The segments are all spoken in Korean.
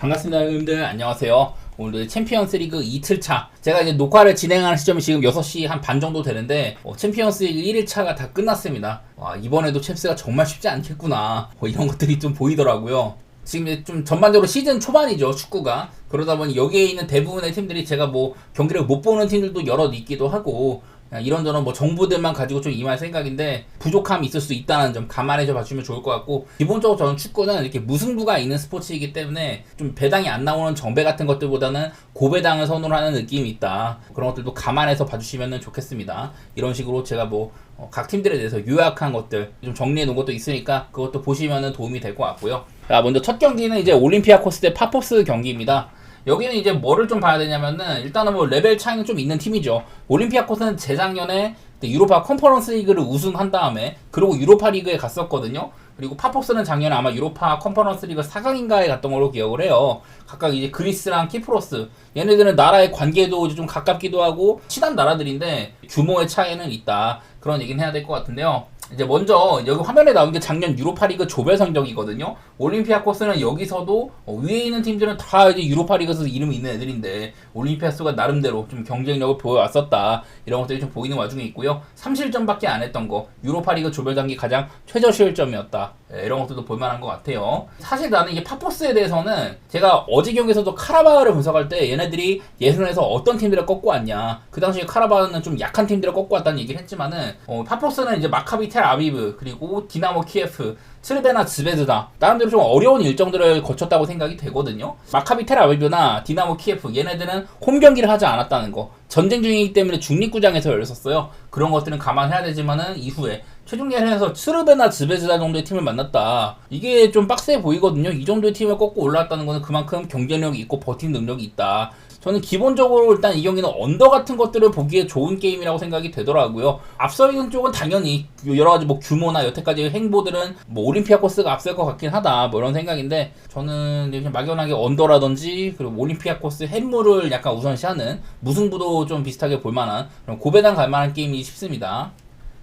반갑습니다, 여러분들. 안녕하세요. 오늘도 챔피언스 리그 이틀차. 제가 이제 녹화를 진행하는 시점이 지금 6시 한 반 정도 되는데, 챔피언스 리그 1일차가 다 끝났습니다. 와, 이번에도 챔스가 정말 쉽지 않겠구나. 이런 것들이 좀 보이더라고요. 지금 이제 좀 전반적으로 시즌 초반이죠, 축구가. 그러다 보니 여기에 있는 대부분의 팀들이 제가 뭐 경기를 못 보는 팀들도 여럿 있기도 하고, 이런저런 뭐 정보들만 가지고 좀 임할 생각인데 부족함이 있을 수 있다는 점 감안해서 봐주면 좋을 것 같고, 기본적으로 저는 축구는 이렇게 무승부가 있는 스포츠이기 때문에 좀 배당이 안 나오는 정배 같은 것들보다는 고배당을 선호하는 느낌이 있다. 그런 것들도 감안해서 봐주시면 좋겠습니다. 이런 식으로 제가 뭐 각 팀들에 대해서 요약한 것들 좀 정리해 놓은 것도 있으니까 그것도 보시면 도움이 될 것 같고요. 자, 먼저 첫 경기는 이제 올림피아코스 대 파포스 경기입니다. 여기는 이제 뭐를 좀 봐야 되냐면은, 일단은 뭐 레벨 차이는 좀 있는 팀이죠. 올림피아코스는 재작년에 유로파 컨퍼런스 리그를 우승한 다음에 그리고 유로파 리그에 갔었거든요. 그리고 파포스는 작년에 아마 유로파 컨퍼런스 리그 4강인가에 갔던 걸로 기억을 해요. 각각 이제 그리스랑 키프로스, 얘네들은 나라의 관계도 좀 가깝기도 하고 친한 나라들인데 규모의 차이는 있다, 그런 얘기는 해야 될 것 같은데요. 이제 먼저 여기 화면에 나온 게 작년 유로파리그 조별 성적이거든요. 올림피아코스는 여기서도 위에 있는 팀들은 다 이제 유로파리그에서 이름이 있는 애들인데 올림피아스가 나름대로 좀 경쟁력을 보여왔었다, 이런 것들이 좀 보이는 와중에 있고요. 3실점밖에 안 했던 거, 유로파리그 조별 단계 가장 최저 실점이었다, 이런 것들도 볼만한 것 같아요. 사실 나는 이게 파포스에 대해서는 제가 어제 경기에서도 카라바흐를 분석할 때 얘네들이 예선에서 어떤 팀들을 꺾고 왔냐, 그 당시에 카라바흐는 좀 약한 팀들을 꺾고 왔다는 얘기를 했지만은, 파포스는 이제 마카비 텔 아비브, 그리고 디나모 키예프, 트르베나 즈베즈다, 나름대로 좀 어려운 일정들을 거쳤다고 생각이 되거든요. 마카비 텔 아비브나 디나모 키예프, 얘네들은 홈 경기를 하지 않았다는 거, 전쟁 중이기 때문에 중립구장에서 열렸었어요. 그런 것들은 감안해야 되지만은 이후에 최종 예선에서 트르베나 즈베즈다 정도의 팀을 만났다, 이게 좀 빡세 보이거든요. 이 정도의 팀을 꺾고 올라왔다는 거는 그만큼 경쟁력이 있고 버틴 능력이 있다. 저는 기본적으로 일단 이 경기는 언더 같은 것들을 보기에 좋은 게임이라고 생각이 되더라고요. 앞서 있는 쪽은 당연히 여러가지 뭐 규모나 여태까지 행보들은 뭐 올림피아코스가 앞설 것 같긴 하다, 뭐 이런 생각인데, 저는 그냥 막연하게 언더라든지 그리고 올림피아코스 햄물을 약간 우선시하는, 무승부도 좀 비슷하게 볼만한 그런 고배당 갈만한 게임이 싶습니다.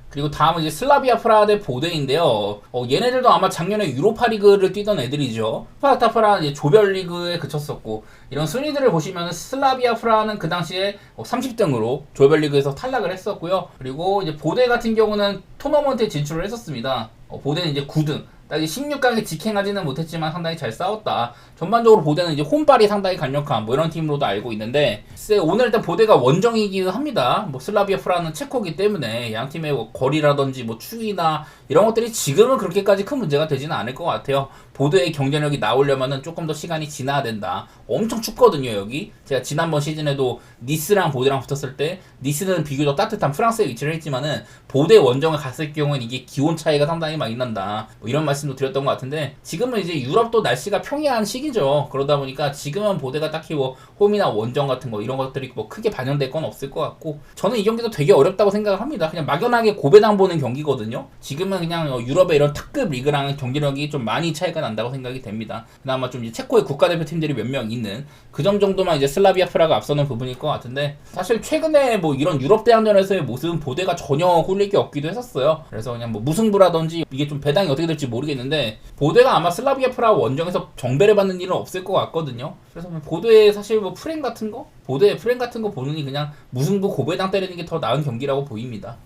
그리고 다음은 이제 슬라비아 프라하 대 보데인데요. 얘네들도 아마 작년에 유로파 리그를 뛰던 애들이죠. 스파르타 프라하는 이제 조별 리그에 그쳤었고, 이런 순위들을 보시면 슬라비아 프라하는 그 당시에 30등으로 조별 리그에서 탈락을 했었고요. 그리고 이제 보데 같은 경우는 토너먼트에 진출을 했었습니다. 보데는 이제 9등. 16강에 직행하지는 못했지만 상당히 잘 싸웠다. 전반적으로 보데는 이제 홈발이 상당히 강력한 뭐 이런 팀으로도 알고 있는데, 오늘 일단 보데가 원정이기는 합니다. 뭐 슬라비아 프라하는 체코기 때문에 양 팀의 뭐 거리라든지 뭐 추이나 이런 것들이 지금은 그렇게까지 큰 문제가 되지는 않을 것 같아요. 보드의 경쟁력이 나오려면은 조금 더 시간이 지나야 된다. 엄청 춥거든요, 여기. 제가 지난번 시즌에도 니스랑 보드랑 붙었을 때, 니스는 비교적 따뜻한 프랑스에 위치를 했지만은 보드 원정을 갔을 경우는 이게 기온 차이가 상당히 많이 난다, 뭐 이런 말씀도 드렸던 것 같은데, 지금은 이제 유럽도 날씨가 평이한 시기죠. 그러다 보니까 지금은 보드가 딱히 뭐 홈이나 원정 같은 거 이런 것들이 뭐 크게 반영될 건 없을 것 같고, 저는 이 경기도 되게 어렵다고 생각을 합니다. 그냥 막연하게 고배당 보는 경기거든요. 지금은 그냥 유럽의 이런 특급 리그랑 경기력이 좀 많이 차이가 난다고 생각이 됩니다. 그나마 좀 이제 체코의 국가대표 팀들이 몇 명 있는 그 점 정도만 이제 슬라비아 프라가 앞서는 부분일 것 같은데, 사실 최근에 뭐 이런 유럽 대항전에서의 모습은 보데가 전혀 홀릴 게 없기도 했었어요. 그래서 그냥 뭐 무승부라든지 이게 좀 배당이 어떻게 될지 모르겠는데, 보데가 아마 슬라비아 프라 원정에서 정배를 받는 일은 없을 것 같거든요. 그래서 보데의 사실 뭐 프랭 같은 거, 보데의 프랭 같은 거 보느니 그냥 무승부 고배당 때리는 게 더 나은 경기라고 보입니다.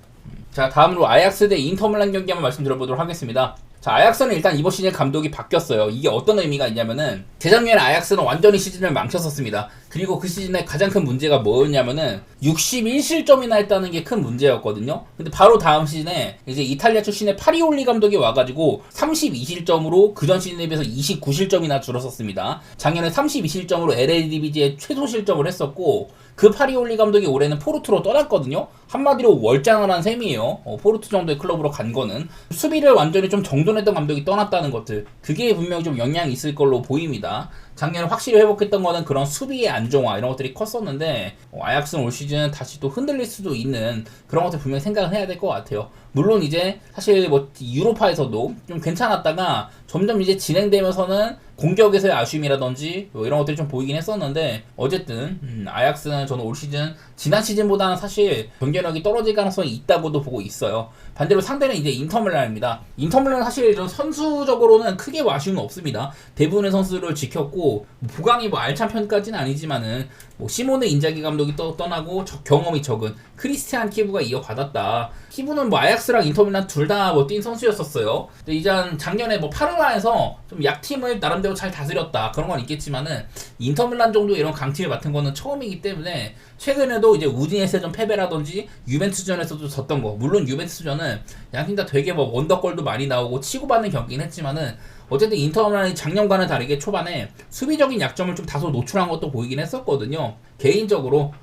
자, 다음으로 아약스 대 인터밀란 경기 한번 말씀드려보도록 하겠습니다. 자, 아약스는 일단 이번 시즌 감독이 바뀌었어요. 이게 어떤 의미가 있냐면은, 재작년에 아약스는 완전히 시즌을 망쳤었습니다. 그리고 그 시즌에 가장 큰 문제가 뭐였냐면은 61실점이나 했다는 게 큰 문제였거든요. 근데 바로 다음 시즌에 이제 이탈리아 출신의 파리올리 감독이 와가지고 32실점으로 그전 시즌에 비해서 29실점이나 줄었었습니다. 작년에 32실점으로 LADBG에 최소 실점을 했었고, 그 파리올리 감독이 올해는 포르투로 떠났거든요. 한마디로 월장을 한 셈이에요. 포르투 정도의 클럽으로 간 거는. 수비를 완전히 좀 정돈했던 감독이 떠났다는 것들, 그게 분명히 좀 영향이 있을 걸로 보입니다. 작년에 확실히 회복했던 거는 그런 수비의 안정화 이런 것들이 컸었는데, 아약스는 올 시즌 다시 또 흔들릴 수도 있는 그런 것들 분명히 생각을 해야 될 것 같아요. 물론 이제 사실 뭐 유로파에서도 좀 괜찮았다가 점점 이제 진행되면서는 공격에서의 아쉬움이라든지 뭐 이런 것들이 좀 보이긴 했었는데 어쨌든 아약스는 저는 올 시즌 지난 시즌보다는 사실 경기력이 떨어질 가능성이 있다고도 보고 있어요. 반대로 상대는 이제 인터밀란입니다. 인터밀란은 사실 이런 선수적으로는 크게 아쉬움은 없습니다. 대부분의 선수를 지켰고 보강이 뭐 알찬 편까지는 아니지만은 뭐 시모네 인자기 감독이 떠나고 경험이 적은 크리스티안 키브가 이어받았다. 키브는 뭐 아약스랑 인터밀란 둘 다 뭐 뛴 선수였었어요. 근데 이제 작년에 뭐 파르마에서 좀 약팀을 나름대로 잘 다스렸다 그런 건 있겠지만은 인터밀란 정도 이런 강팀을 맡은 거는 처음이기 때문에 최근에도 이제 우디네스전 패배라든지 유벤투스전에서도 졌던 거, 물론 유벤투스전은 양팀 다 되게 뭐 원더골도 많이 나오고 치고받는 경기긴 했지만은 어쨌든 인터밀란이 작년과는 다르게 초반에 수비적인 약점을 좀 다소 노출한 것도 보이긴 했었거든요. 개인적으로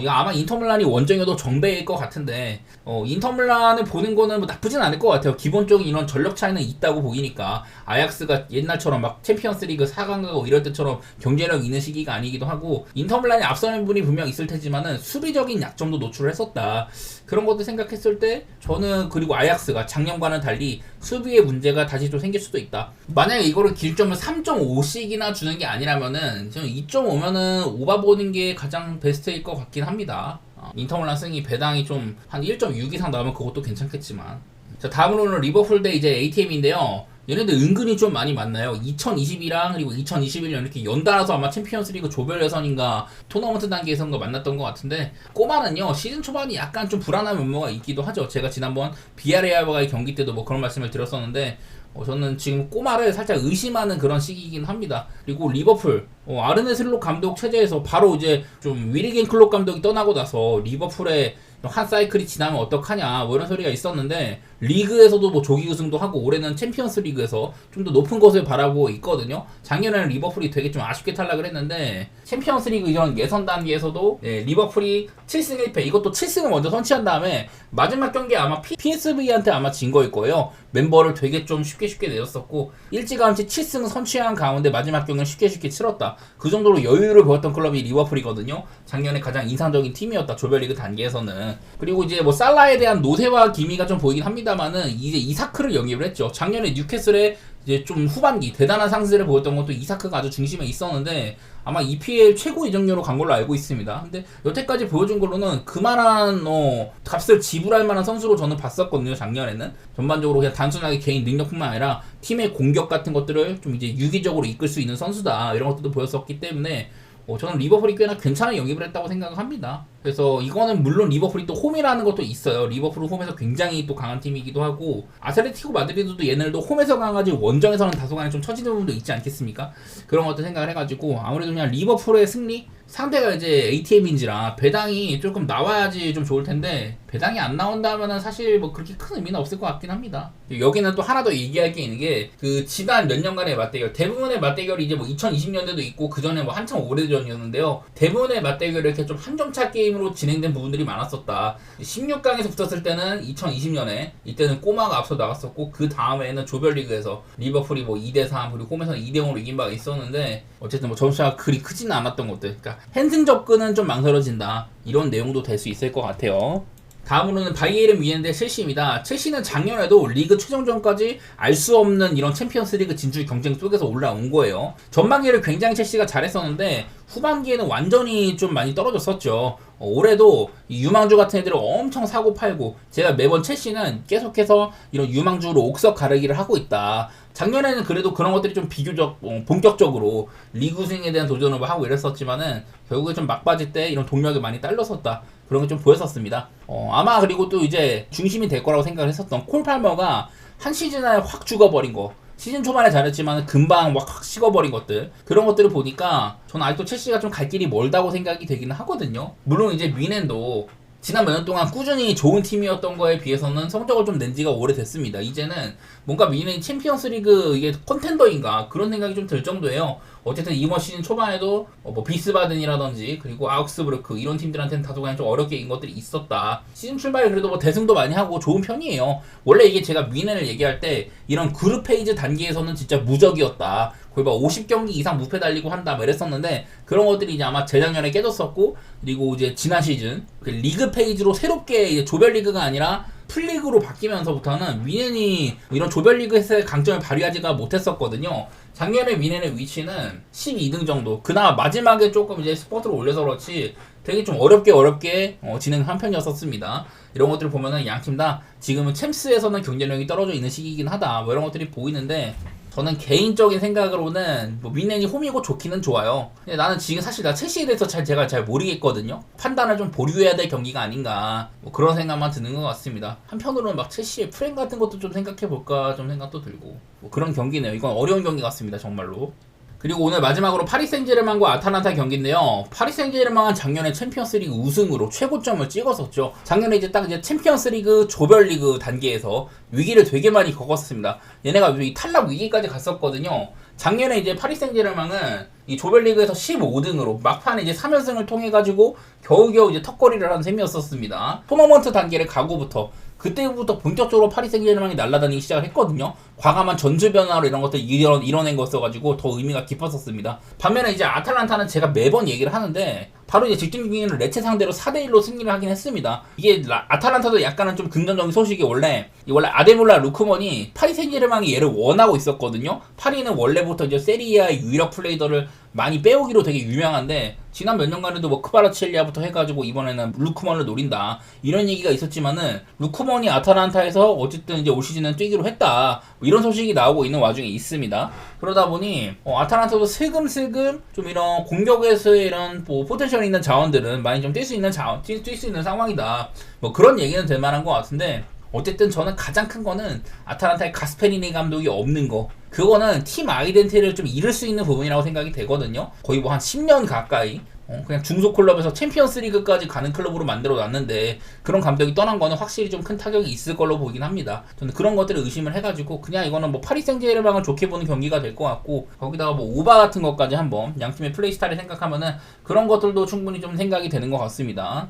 이거 아마 인터밀란이 원정이어도 정배일 것 같은데 인터밀란을 보는 거는 뭐 나쁘진 않을 것 같아요. 기본적인 이런 전력 차이는 있다고 보이니까 아약스가 옛날처럼 막 챔피언스리그 4강 가고 이럴 때처럼 경쟁력 있는 시기가 아니기도 하고 인터밀란이 앞서는 분이 분명 있을 테지만은 수비적인 약점도 노출을 했었다. 그런 것도 생각했을 때 저는 그리고 아약스가 작년과는 달리 수비의 문제가 다시 좀 생길 수도 있다. 만약에 이거를 길점을 3.5씩이나 주는 게 아니라면은 저는 2.5면은 오바보는 게 가장 베스트일 것 같긴 합니다. 인터밀란 승이 배당이 좀 한 1.6 이상 나오면 그것도 괜찮겠지만. 자, 다음으로는 리버풀 대 이제 ATM인데요. 얘네들 은근히 좀 많이 만나요. 2020이랑 그리고 2021년 이렇게 연달아서 아마 챔피언스리그 조별 예선인가 토너먼트 단계에선가 만났던 것 같은데 꼬마는요 시즌 초반이 약간 좀 불안한 면모가 있기도 하죠. 제가 지난번 비아레알과의 경기 때도 뭐 그런 말씀을 드렸었는데 저는 지금 꼬마를 살짝 의심하는 그런 시기이긴 합니다. 그리고 리버풀 아르네 슬롯 감독 체제에서 바로 이제 좀 위리겐 클롭 감독이 떠나고 나서 리버풀의 한 사이클이 지나면 어떡하냐 뭐 이런 소리가 있었는데 리그에서도 뭐 조기 우승도 하고 올해는 챔피언스 리그에서 좀 더 높은 것을 바라보고 있거든요. 작년에는 리버풀이 되게 좀 아쉽게 탈락을 했는데 챔피언스 리그 이런 예선 단계에서도 리버풀이 7승 1패 이것도 7승을 먼저 선취한 다음에 마지막 경기 아마 PSV한테 아마 진 거일 거예요. 멤버를 되게 좀 쉽게 내줬었고 일찌감치 7승 선취한 가운데 마지막 경기는 쉽게 치렀다. 그 정도로 여유를 보였던 클럽이 리버풀이거든요. 작년에 가장 인상적인 팀이었다. 조별리그 단계에서는. 그리고 이제 뭐 살라에 대한 노세와 기미가 좀 보이긴 합니다만은 이제 이사크를 영입을 했죠. 작년에 뉴캐슬에 이제 좀 후반기 대단한 상승을 보였던 것도 이사크가 아주 중심에 있었는데 아마 EPL 최고 이적료로 간 걸로 알고 있습니다. 근데 여태까지 보여준 걸로는 그만한 값을 지불할 만한 선수로 저는 봤었거든요. 작년에는 전반적으로 그냥 단순하게 개인 능력뿐만 아니라 팀의 공격 같은 것들을 좀 이제 유기적으로 이끌 수 있는 선수다 이런 것들도 보였었기 때문에 저는 리버풀이 꽤나 괜찮은 영입을 했다고 생각을 합니다. 그래서 이거는 물론 리버풀이 또 홈이라는 것도 있어요. 리버풀은 홈에서 굉장히 또 강한 팀이기도 하고 아틀레티코 마드리드도 얘네들도 홈에서 강하지 원정에서는 다소간에 좀 처지는 부분도 있지 않겠습니까? 그런 것도 생각을 해가지고 아무래도 그냥 리버풀의 승리? 상대가 이제 ATM인지라 배당이 조금 나와야지 좀 좋을 텐데 배당이 안 나온다면은 사실 뭐 그렇게 큰 의미는 없을 것 같긴 합니다. 여기는 또 하나 더 얘기할 게 있는 게 그 지난 몇 년간의 맞대결 대부분의 맞대결이 이제 뭐 2020년대도 있고 그 전에 뭐 한참 오래전이었는데요. 대부분의 맞대결이 이렇게 좀 한 점차 게임으로 진행된 부분들이 많았었다. 16강에서 붙었을 때는 2020년에 이때는 꼬마가 앞서 나갔었고 그 다음에는 조별리그에서 리버풀이 뭐 2대3 그리고 홈에서는 2대0으로 이긴 바가 있었는데 어쨌든 뭐 점수가 그리 크지는 않았던 것들. 그러니까 핸승 접근은 좀 망설여진다. 이런 내용도 될 수 있을 것 같아요. 다음으로는 바이에른 뮌헨 첼시입니다. 첼시는 작년에도 리그 최종전까지 알 수 없는 이런 챔피언스리그 진출 경쟁 속에서 올라온 거예요. 전반기를 굉장히 첼시가 잘했었는데 후반기에는 완전히 좀 많이 떨어졌었죠. 올해도 유망주 같은 애들을 엄청 사고 팔고 제가 매번 첼시는 계속해서 이런 유망주로 옥석 가르기를 하고 있다. 작년에는 그래도 그런 것들이 좀 비교적 본격적으로 리그 우승에 대한 도전을 하고 이랬었지만은 결국에 좀 막바지 때 이런 동력이 많이 딸렸었다. 그런 게 좀 보였었습니다. 아마 그리고 또 이제 중심이 될 거라고 생각을 했었던 콜 팔머가 한 시즌 안에 확 죽어버린 거. 시즌 초반에 잘했지만 금방 확 식어버린 것들 그런 것들을 보니까 저는 아직도 첼시가 좀 갈 길이 멀다고 생각이 되기는 하거든요. 물론 이제 뮌헨도 지난 몇 년 동안 꾸준히 좋은 팀이었던 거에 비해서는 성적을 좀 낸 지가 오래됐습니다. 이제는 뭔가 뮌헨이 챔피언스리그 이게 컨텐더인가 그런 생각이 좀 들 정도예요. 어쨌든 이번 시즌 초반에도 뭐 비스바든이라든지 그리고 아우크스부르크 이런 팀들한테는 다소간 좀 어렵게 이긴 것들이 있었다. 시즌 출발에 그래도 뭐 대승도 많이 하고 좋은 편이에요. 원래 이게 제가 뮌헨을 얘기할 때 이런 그룹 페이지 단계에서는 진짜 무적이었다. 거의 막 50경기 이상 무패 달리고 한다 뭐 이랬었는데 그런 것들이 이제 아마 재작년에 깨졌었고 그리고 이제 지난 시즌 그 리그 페이지로 새롭게 이제 조별리그가 아니라 풀리그로 바뀌면서부터는 미넨이 이런 조별리그에서의 강점을 발휘하지가 못했었거든요. 작년에 미넨의 위치는 12등 정도. 그나마 마지막에 조금 이제 스포트를 올려서 그렇지 되게 좀 어렵게 진행한 편이었었습니다. 이런 것들을 보면은 양 팀 다 지금은 챔스에서는 경쟁력이 떨어져 있는 시기이긴 하다. 뭐 이런 것들이 보이는데 저는 개인적인 생각으로는 뭐 미넨이 홈이고 좋기는 좋아요. 근데 나는 지금 사실 나 첼시에 대해서 제가 잘 모르겠거든요. 판단을 좀 보류해야 될 경기가 아닌가 뭐 그런 생각만 드는 것 같습니다. 한편으로는 막 첼시의 프랭 같은 것도 좀 생각해볼까 좀 생각도 들고 뭐 그런 경기네요. 이건 어려운 경기 같습니다. 정말로. 그리고 오늘 마지막으로 파리 생제르맹과 아탈란타 경기인데요. 파리 생제르맹은 작년에 챔피언스리그 우승으로 최고점을 찍었었죠. 작년에 이제 딱 이제 챔피언스리그 조별리그 단계에서 위기를 되게 많이 겪었습니다. 얘네가 이 탈락 위기까지 갔었거든요. 작년에 이제 파리 생제르맹은 이 조별리그에서 15등으로 막판에 이제 3연승을 통해 가지고 겨우겨우 이제 턱걸이를 한 셈이었었습니다. 토너먼트 단계를 가고부터 그때부터 본격적으로 파리 생제르맹이 날아다니기 시작을 했거든요. 과감한 전술 변화로 이런 것들 이뤄낸 거였어가지고 더 의미가 깊었었습니다. 반면에 이제 아탈란타는 제가 매번 얘기를 하는데 바로 이제 직전 경기는 레체 상대로 4대1로 승리를 하긴 했습니다. 이게 아탈란타도 약간은 좀 긍정적인 소식이 원래 아데몰라 루크먼이 파리 생제르맹이 얘를 원하고 있었거든요. 파리는 원래부터 이제 세리아의 유일한 플레이더를 많이 빼오기로 되게 유명한데 지난 몇 년간에도 뭐 크바라첼리아부터 해가지고 이번에는 루크먼을 노린다 이런 얘기가 있었지만은 루크먼이 아탈란타에서 어쨌든 이제 올 시즌은 뛰기로 했다 뭐 이런 소식이 나오고 있는 와중에 있습니다. 그러다 보니 아탈란타도 슬금슬금 좀 이런 공격에서의 이런 뭐 포텐셜 있는 자원들은 많이 좀 뛸 수 있는 상황이다 뭐 그런 얘기는 될 만한 것 같은데 어쨌든 저는 가장 큰 거는 아탈란타의 가스페리니 감독이 없는 거. 그거는 팀 아이덴티티를 좀 잃을 수 있는 부분이라고 생각이 되거든요. 거의 뭐 한 10년 가까이 그냥 중소 클럽에서 챔피언스 리그까지 가는 클럽으로 만들어 놨는데 그런 감독이 떠난 거는 확실히 좀 큰 타격이 있을 걸로 보긴 합니다. 저는 그런 것들을 의심을 해가지고 그냥 이거는 뭐 파리 생제르맹을 좋게 보는 경기가 될 것 같고 거기다가 뭐 오바 같은 것까지 한번 양 팀의 플레이 스타일을 생각하면은 그런 것들도 충분히 좀 생각이 되는 것 같습니다.